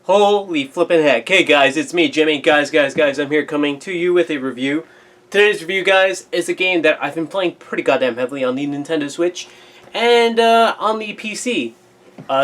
Holy flippin' heck. Hey guys, it's me, Jimmy. Guys, I'm here coming to you with a review. Today's review, guys, is a game that I've been playing pretty goddamn heavily on the Nintendo Switch and on the PC.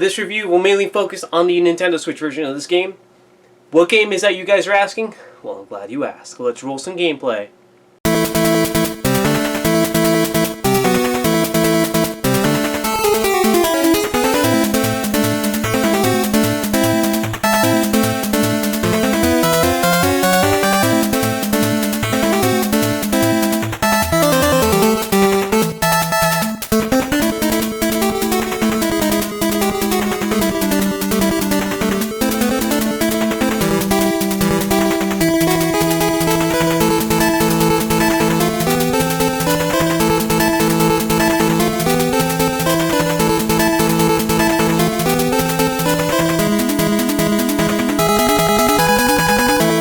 This review will mainly focus on the Nintendo Switch version of this game. What game is that, you guys are asking? Well, I'm glad you asked. Let's roll some gameplay.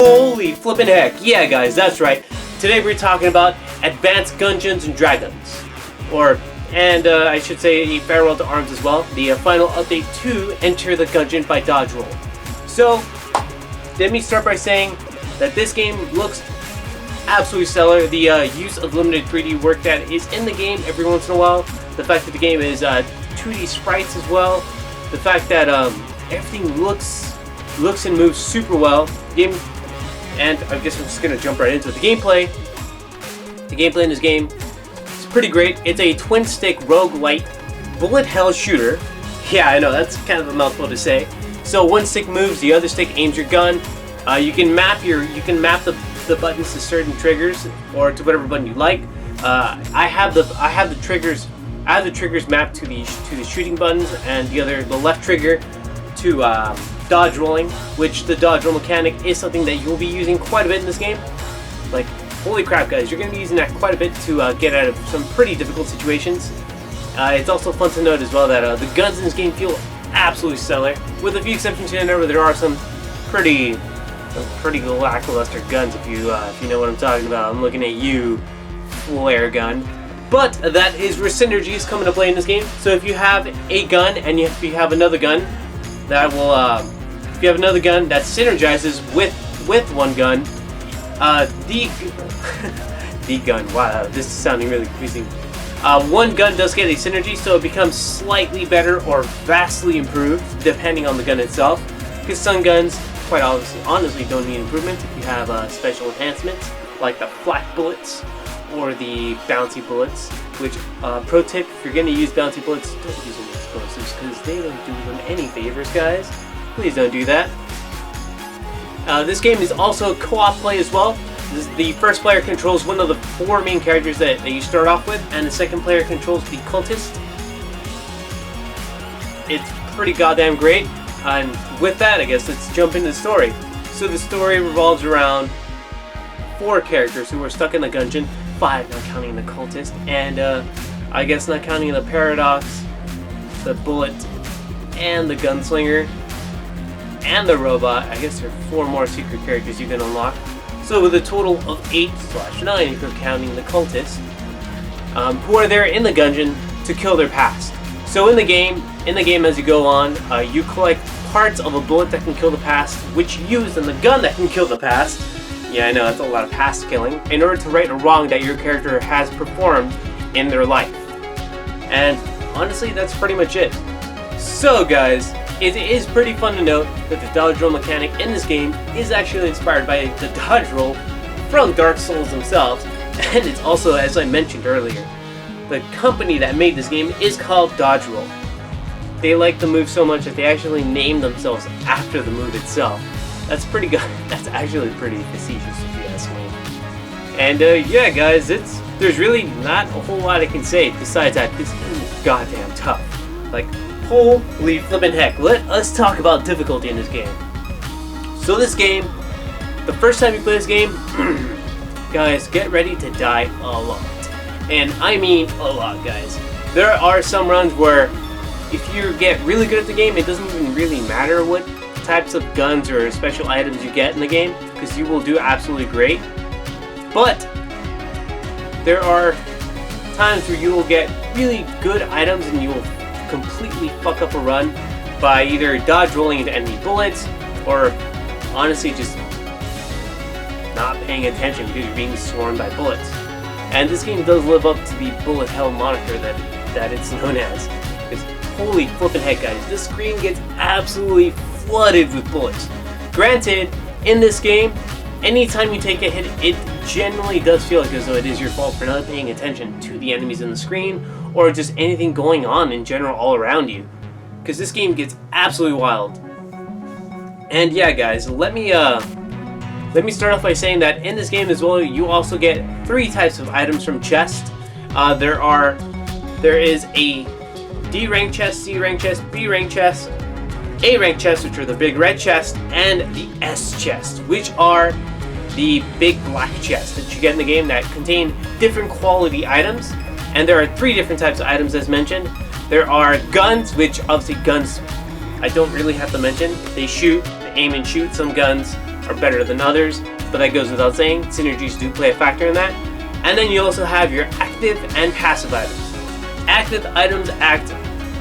Holy flippin' heck, yeah guys, that's right. Today we're talking about Advanced Gungeons and Dragons. I should say Farewell to Arms as well. The final update to Enter the Gungeon by Dodge Roll. So, let me start by saying that this game looks absolutely stellar. The use of limited 3D work that is in the game every once in a while. The fact that the game is 2D sprites as well. The fact that everything looks and moves super well. And I guess I'm just going to jump right into it. The gameplay in this game is pretty great. It's a twin-stick roguelite bullet hell shooter. Yeah, I know, that's kind of a mouthful to say. So one stick moves, the other stick aims your gun. You can map the buttons to certain triggers or to whatever button you like. I have the triggers mapped to the shooting buttons, and the left trigger to dodge rolling, which the dodge roll mechanic is something that you'll be using quite a bit in this game. Like, holy crap guys, you're going to be using that quite a bit to get out of some pretty difficult situations. It's also fun to note as well that the guns in this game feel absolutely stellar, with a few exceptions here and there where there are some pretty lackluster guns, if you know what I'm talking about. I'm looking at you, flare gun. But that is where synergies come into play in this game. So if you have a gun and if you have another gun that will if you have another gun that synergizes with one gun, the gun, wow, this is sounding really confusing. One gun does get a synergy, so it becomes slightly better or vastly improved depending on the gun itself. Because some guns, quite honestly, don't need improvement if you have special enhancements like the flak bullets or the bouncy bullets. Which, pro tip, if you're going to use bouncy bullets, don't use them with explosives because they don't do them any favors, guys. Please don't do that. This game is also co-op play as well. The first player controls one of the 4 main characters that you start off with, and the second player controls the cultist. It's pretty goddamn great. And with that, I guess let's jump into the story. So the story revolves around 4 characters who are stuck in the gungeon, 5 not counting the cultist, and I guess not counting the paradox, the bullet, and the gunslinger, and the robot. I guess there are 4 more secret characters you can unlock. So with a total of 8/9 if you're counting the cultists, who are there in the gungeon to kill their past. So in the game as you go on, you collect parts of a bullet that can kill the past, which you use in the gun that can kill the past. Yeah, I know, that's a lot of past killing, in order to right a wrong that your character has performed in their life. And honestly, that's pretty much it. So guys, it is pretty fun to note that the dodge roll mechanic in this game is actually inspired by the dodge roll from Dark Souls themselves, and it's also, as I mentioned earlier, the company that made this game is called Dodge Roll. They like the move so much that they actually named themselves after the move itself. That's pretty good. That's actually pretty facetious if you ask me. And yeah guys, there's really not a whole lot I can say besides that this game is goddamn tough. Like, holy flippin' heck, let us talk about difficulty in this game. So this game, the first time you play this game, guys, get ready to die a lot. And I mean a lot, guys. There are some runs where if you get really good at the game, it doesn't even really matter what types of guns or special items you get in the game, because you will do absolutely great. But there are times where you will get really good items and you will completely fuck up a run by either dodge rolling into enemy bullets, or honestly just not paying attention because you're being swarmed by bullets. And this game does live up to the bullet hell moniker that it's known as. Because holy flippin' heck, guys, this screen gets absolutely flooded with bullets. Granted, in this game, anytime you take a hit, it generally does feel like as though it is your fault for not paying attention to the enemies in the screen or just anything going on in general all around you. Because this game gets absolutely wild. And yeah, guys, let me start off by saying that in this game as well, you also get 3 types of items from chests. There is a D rank chest, C rank chest, B rank chest, A rank chest, which are the big red chest, and the S chest, which are the big black chests that you get in the game that contain different quality items. And there are 3 different types of items as mentioned. There are guns, which obviously guns I don't really have to mention. They shoot, they aim and shoot. Some guns are better than others, but that goes without saying. Synergies do play a factor in that. And then you also have your active and passive items. Active items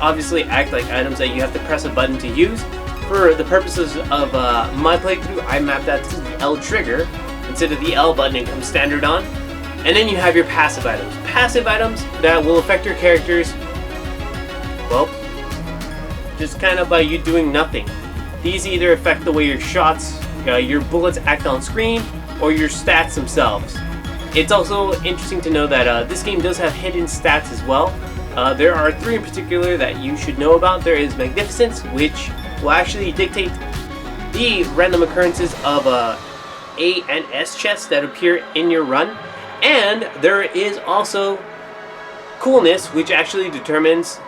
obviously act like items that you have to press a button to use. For the purposes of my playthrough, I mapped that to the L trigger instead of the L button it comes standard on. And then you have your passive items. Passive items that will affect your characters, well, just kind of by you doing nothing. These either affect the way your shots, your bullets act on screen, or your stats themselves. It's also interesting to know that this game does have hidden stats as well. There are 3 in particular that you should know about. There is Magnificence, which will actually dictate the random occurrences of A and S chests that appear in your run. And there is also Coolness, which actually determines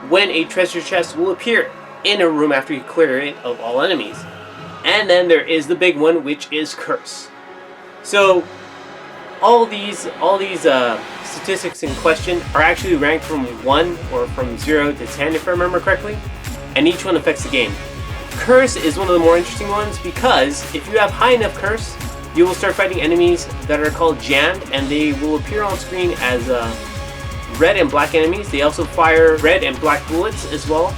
when a treasure chest will appear in a room after you clear it of all enemies. And then there is the big one, which is Curse. So all these statistics in question are actually ranked from 1 or from 0 to 10 if I remember correctly, and each one affects the game. Curse is one of the more interesting ones because if you have high enough Curse, you will start fighting enemies that are called jammed, and they will appear on screen as red and black enemies. They also fire red and black bullets as well,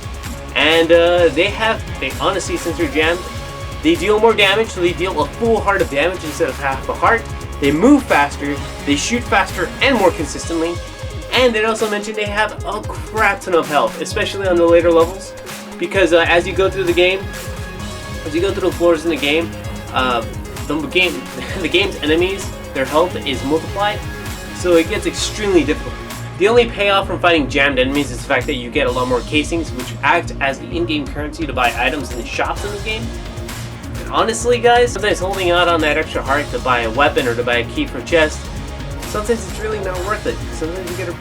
and they honestly, since they're jammed, they deal more damage, so they deal a full heart of damage instead of half a heart. They move faster, they shoot faster and more consistently, and they also mentioned they have a crap ton of health, especially on the later levels, because as you go through the game, as you go through the floors in the game, the game's enemies, their health is multiplied, so it gets extremely difficult. The only payoff from fighting jammed enemies is the fact that you get a lot more casings, which act as the in-game currency to buy items in the shops in this game. And honestly, guys, sometimes holding out on that extra heart to buy a weapon or to buy a key for a chest, sometimes it's really not worth it. Sometimes you get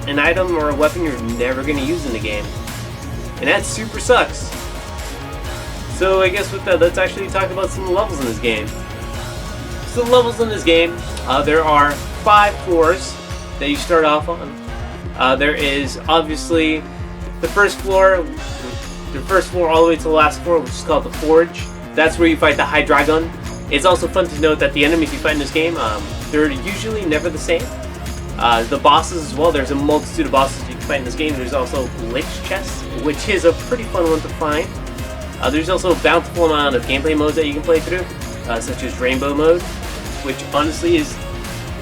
an item or a weapon you're never going to use in the game, and that super sucks. So I guess with that, let's actually talk about some levels in this game. So the levels in this game, there are 5 floors that you start off on. There is obviously the first floor all the way to the last floor, which is called the Forge. That's where you fight the High Dragon. It's also fun to note that the enemies you fight in this game, they're usually never the same. The bosses as well, there's a multitude of bosses you can fight in this game. There's also Lich chests, which is a pretty fun one to find. There's also a bountiful amount of gameplay modes that you can play through, such as Rainbow Mode, which honestly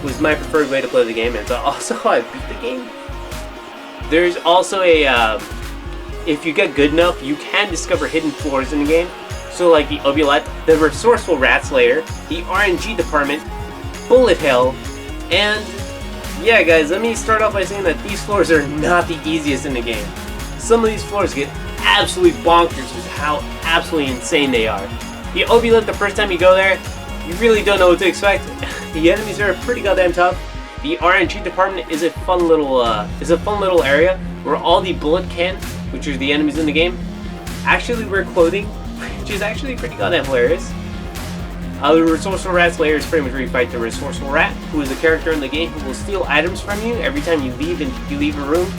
was my preferred way to play the game, and it's also how I beat the game. There's also if you get good enough, you can discover hidden floors in the game. So like the Oubliette, the Resourceful Rat Slayer, the RNG Department, Bullet Hell, and yeah guys, let me start off by saying that these floors are not the easiest in the game. Some of these floors get absolutely bonkers with how absolutely insane they are. The Oubliette, the first time you go there, you really don't know what to expect. The enemies are pretty goddamn tough. The RNG Department is a fun little area where all the bullet can, which are the enemies in the game, actually wear clothing, which is actually pretty goddamn hilarious. The Resourceful Rat Slayer is pretty much where you fight the Resourceful Rat, who is a character in the game who will steal items from you every time you leave a room.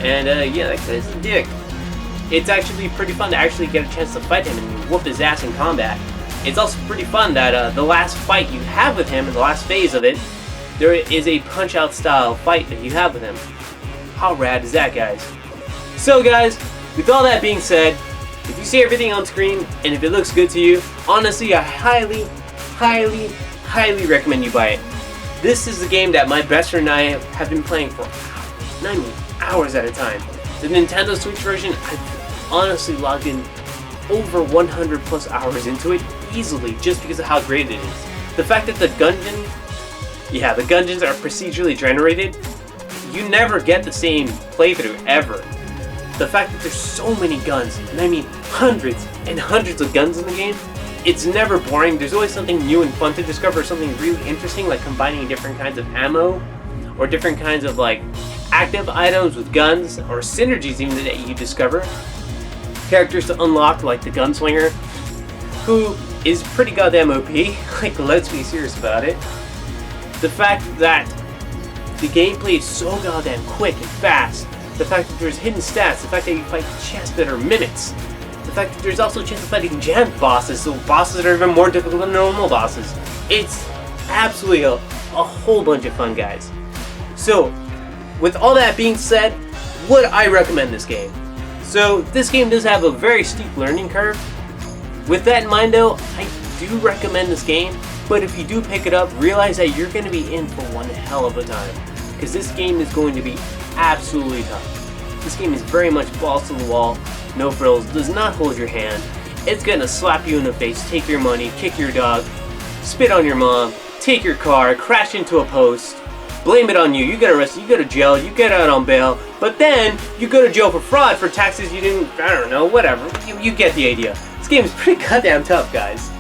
And yeah, that guy's a dick. It's actually pretty fun to actually get a chance to fight him and whoop his ass in combat. It's also pretty fun that the last fight you have with him, in the last phase of it, there is a punch-out style fight that you have with him. How rad is that, guys? So guys, with all that being said, If you see everything on screen and if it looks good to you, honestly, I highly, highly, highly recommend you buy it. This is the game that my best friend and I have been playing for hours at a time. The Nintendo Switch version, I've honestly logged in over 100 plus hours into it easily just because of how great it is. The fact that the Gungeon, the Gungeons are procedurally generated, you never get the same playthrough ever. The fact that there's so many guns, and I mean hundreds and hundreds of guns in the game, it's never boring. There's always something new and fun to discover, something really interesting, like combining different kinds of ammo, or different kinds of like active items with guns, or synergies even that you discover. Characters to unlock, like the Gunslinger, who is pretty goddamn OP, like let's be serious about it. The fact that the gameplay is so goddamn quick and fast, the fact that there's hidden stats, the fact that you fight chests that are mimics, the fact that there's also a chance of fighting giant bosses, so bosses that are even more difficult than normal bosses. It's absolutely a whole bunch of fun, guys. So, with all that being said, would I recommend this game? So, this game does have a very steep learning curve. With that in mind though, I do recommend this game, but if you do pick it up, realize that you're going to be in for one hell of a time. Because this game is going to be absolutely tough. This game is very much balls to the wall, no frills, does not hold your hand. It's gonna slap you in the face, take your money, kick your dog, spit on your mom, take your car, crash into a post, blame it on you, you get arrested, you go to jail, you get out on bail, but then you go to jail for fraud, for taxes you didn't, I don't know, whatever. You get the idea. This game is pretty goddamn tough, guys.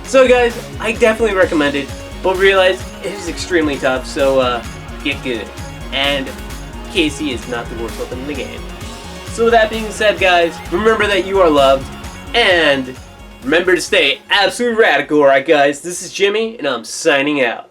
So guys, I definitely recommend it, but realize it is extremely tough, so get good. And Casey is not the worst weapon in the game. So with that being said, guys, remember that you are loved, and remember to stay absolutely radical, alright guys? This is Jimmy, and I'm signing out.